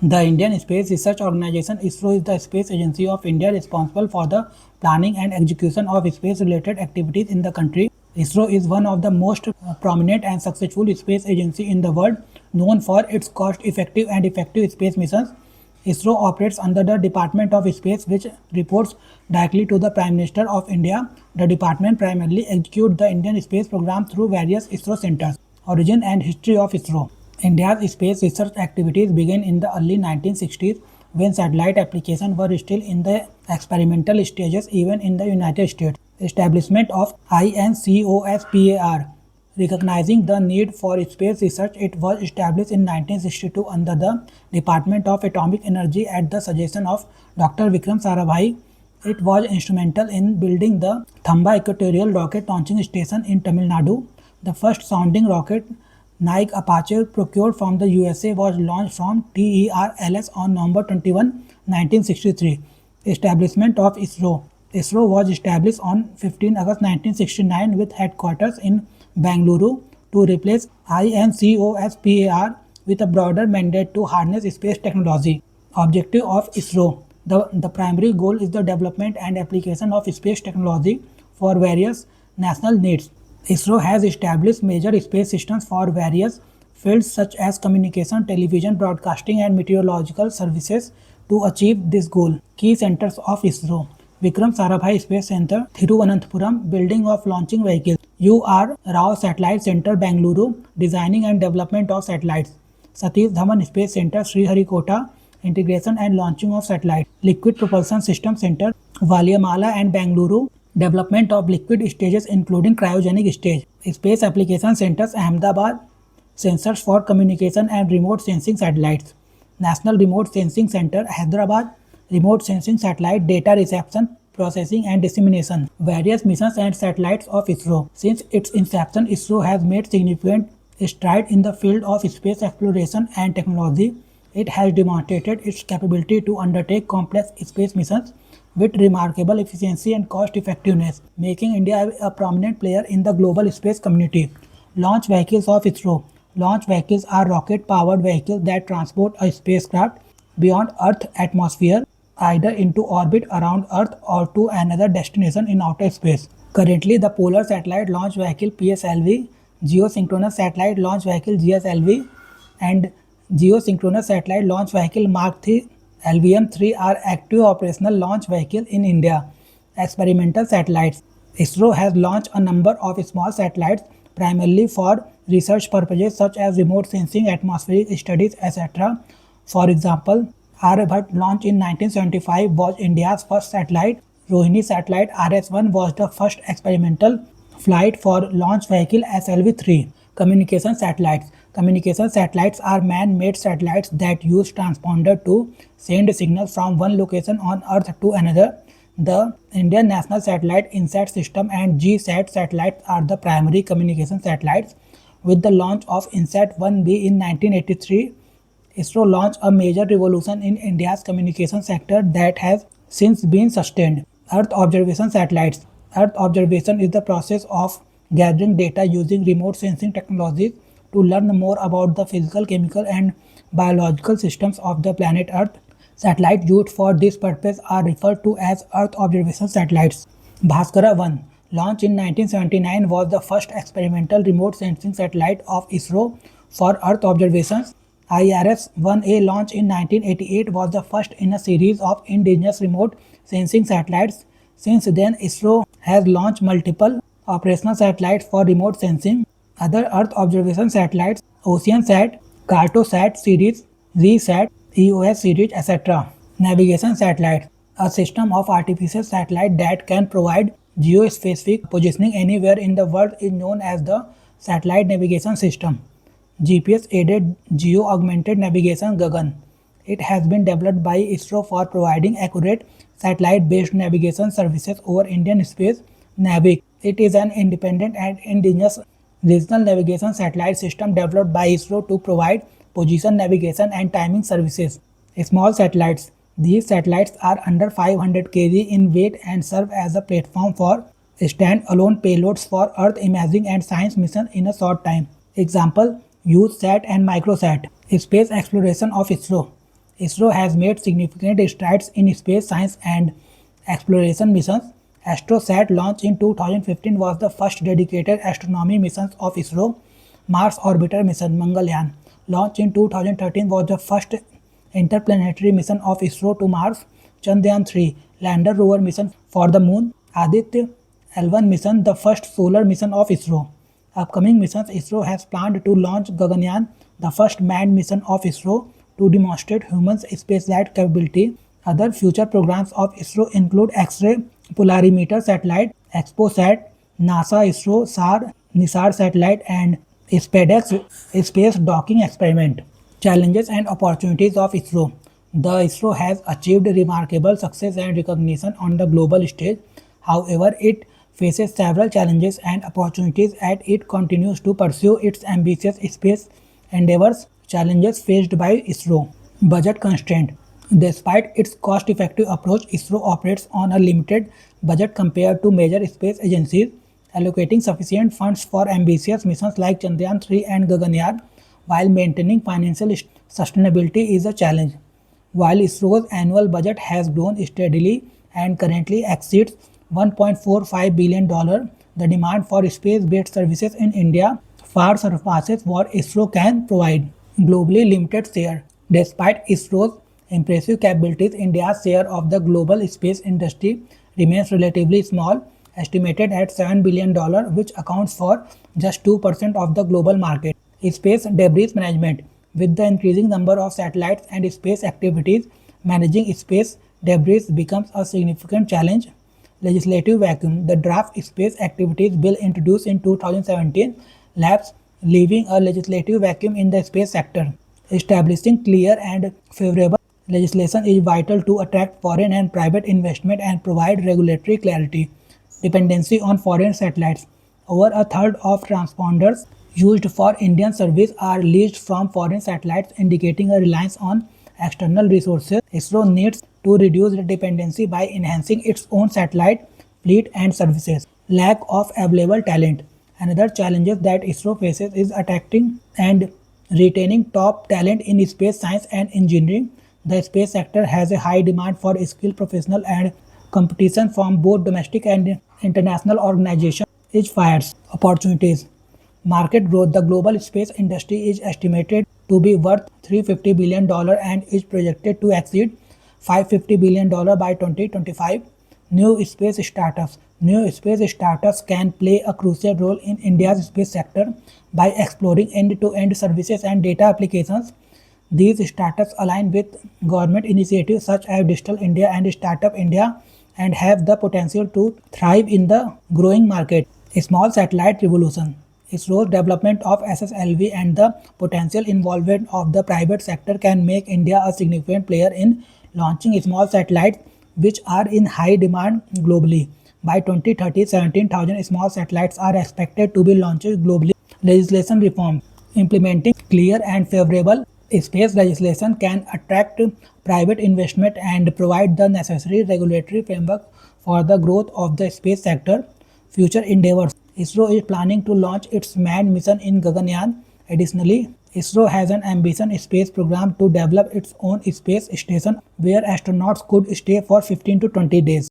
The Indian Space Research Organisation (ISRO) is the space agency of India responsible for the planning and execution of space-related activities in the country. ISRO is one of the most prominent and successful space agencies in the world, known for its cost-effective and effective space missions. ISRO operates under the Department of Space, which reports directly to the Prime Minister of India. The department primarily executes the Indian space program through various ISRO centers. Origin and history of ISRO. India's space research activities began in the early 1960s when satellite applications were still in the experimental stages even in the United States. Establishment of INCOSPAR. Recognizing the need for space research, it was established in 1962 under the Department of Atomic Energy at the suggestion of Dr. Vikram Sarabhai. It was instrumental in building the Thamba Equatorial Rocket Launching Station in Tamil Nadu. The first sounding rocket, Nike Apache, procured from the USA, was launched from TERLS on November 21, 1963. Establishment of ISRO. ISRO was established on 15 August 1969 with headquarters in Bangalore to replace INCOSPAR with a broader mandate to harness space technology. Objective of ISRO. The primary goal is the development and application of space technology for various national needs. ISRO has established major space systems for various fields such as communication, television, broadcasting, and meteorological services to achieve this goal. Key centers of ISRO. Vikram Sarabhai Space Center, Thiruvananthapuram, building of launching vehicles. UR Rao Satellite Center, Bangalore, designing and development of satellites. Satish Dhawan Space Center, Sriharikota, integration and launching of satellites. Liquid Propulsion System Center, Valiamala and Bangalore, development of liquid stages including cryogenic stage. Space Application Centers, Ahmedabad, sensors for communication and remote sensing satellites. National Remote Sensing Center, Hyderabad, remote sensing satellite data reception, processing and dissemination. Various missions and satellites of ISRO. Since its inception, ISRO has made significant strides in the field of space exploration and technology. It has demonstrated its capability to undertake complex space missions with remarkable efficiency and cost effectiveness, making India a prominent player in the global space community. Launch vehicles of ISRO. Launch vehicles are rocket-powered vehicles that transport a spacecraft beyond Earth's atmosphere, either into orbit around Earth or to another destination in outer space. Currently, the Polar Satellite Launch Vehicle (PSLV), Geosynchronous Satellite Launch Vehicle (GSLV), and Geosynchronous Satellite Launch Vehicle Mark III (LVM-3) are active operational launch vehicles in India. Experimental satellites. ISRO has launched a number of small satellites primarily for research purposes such as remote sensing, atmospheric studies, etc. For example, Aryabhat, launched in 1975, was India's first satellite. Rohini satellite RS-1 was the first experimental flight for launch vehicle SLV-3. Communication satellites. Communication satellites are man-made satellites that use transponder to send signals from one location on Earth to another. The Indian National Satellite INSAT system and GSAT satellites are the primary communication satellites. With the launch of INSAT-1B in 1983, ISRO launched a major revolution in India's communication sector that has since been sustained. Earth observation satellites. Earth observation is the process of gathering data using remote sensing technologies to learn more about the physical, chemical, and biological systems of the planet Earth. Satellites used for this purpose are referred to as Earth observation satellites. Bhaskara 1, launched in 1979, was the first experimental remote sensing satellite of ISRO for Earth observations. IRS-1A, launched in 1988, was the first in a series of indigenous remote sensing satellites. Since then, ISRO has launched multiple operational satellites for remote sensing. Other Earth observation satellites: OceanSat, Cartosat series, ZSat, EOS series, etc. Navigation satellites, a system of artificial satellite that can provide geospecific positioning anywhere in the world, is known as the Satellite Navigation System. GPS-aided geo-augmented navigation (GAGAN). It has been developed by ISRO for providing accurate satellite-based navigation services over Indian space. NAVIC. It is an independent and indigenous regional navigation satellite system developed by ISRO to provide position, navigation, and timing services. Small satellites. These satellites are under 500 kg in weight and serve as a platform for stand-alone payloads for Earth imaging and science missions in a short time. Example: USAT and Microsat. Space exploration of ISRO. ISRO has made significant strides in space science and exploration missions. AstroSat, launched in 2015, was the first dedicated astronomy mission of ISRO. Mars Orbiter mission Mangalyaan, launched in 2013, was the first interplanetary mission of ISRO to Mars. Chandrayaan-3 lander rover mission for the moon. Aditya L1 mission, the first solar mission of ISRO. Upcoming missions: ISRO has planned to launch Gaganyaan, the first manned mission of ISRO to demonstrate human spaceflight capability. Other future programs of ISRO include X-ray polarimeter satellite, XPOSat, NASA ISRO SAR NISAR satellite, and SpaceX space docking experiment. Challenges and opportunities of ISRO. The ISRO has achieved remarkable success and recognition on the global stage. However, it faces several challenges and opportunities as it continues to pursue its ambitious space endeavors. Challenges faced by ISRO. Budget constraint. Despite its cost-effective approach, ISRO operates on a limited budget compared to major space agencies. Allocating sufficient funds for ambitious missions like Chandrayaan-3 and Gaganyaan while maintaining financial sustainability is a challenge. While ISRO's annual budget has grown steadily and currently exceeds $1.45 billion, the demand for space-based services in India far surpasses what ISRO can provide. Globally limited share. Despite ISRO's impressive capabilities, India's share of the global space industry remains relatively small, estimated at $7 billion, which accounts for just 2% of the global market. Space debris management. With the increasing number of satellites and space activities, managing space debris becomes a significant challenge. Legislative vacuum. The draft Space Activities Bill introduced in 2017 lapsed, leaving a legislative vacuum in the space sector. Establishing clear and favorable legislation is vital to attract foreign and private investment and provide regulatory clarity. Dependency on foreign satellites. Over a third of transponders used for Indian service are leased from foreign satellites, indicating a reliance on external resources. ISRO needs to reduce the dependency by enhancing its own satellite fleet and services. Lack of available talent. Another challenge that ISRO faces is attracting and retaining top talent in space science and engineering. The space sector has a high demand for skilled professionals, and competition from both domestic and international organizations is fierce. Opportunities. Market growth. The global space industry is estimated to be worth $350 billion and is projected to exceed $550 billion by 2025. New space startups. New space startups can play a crucial role in India's space sector by exploring end-to-end services and data applications. These startups align with government initiatives such as Digital India and Startup India and have the potential to thrive in the growing market. A small satellite revolution. ISRO's development of SSLV and the potential involvement of the private sector can make India a significant player in launching small satellites, which are in high demand globally. By 2030, 17,000 small satellites are expected to be launched globally. Legislation reform. Implementing clear and favorable space legislation can attract private investment and provide the necessary regulatory framework for the growth of the space sector. Future endeavors. ISRO is planning to launch its manned mission in Gaganyaan. Additionally, ISRO has an ambitious space program to develop its own space station where astronauts could stay for 15 to 20 days.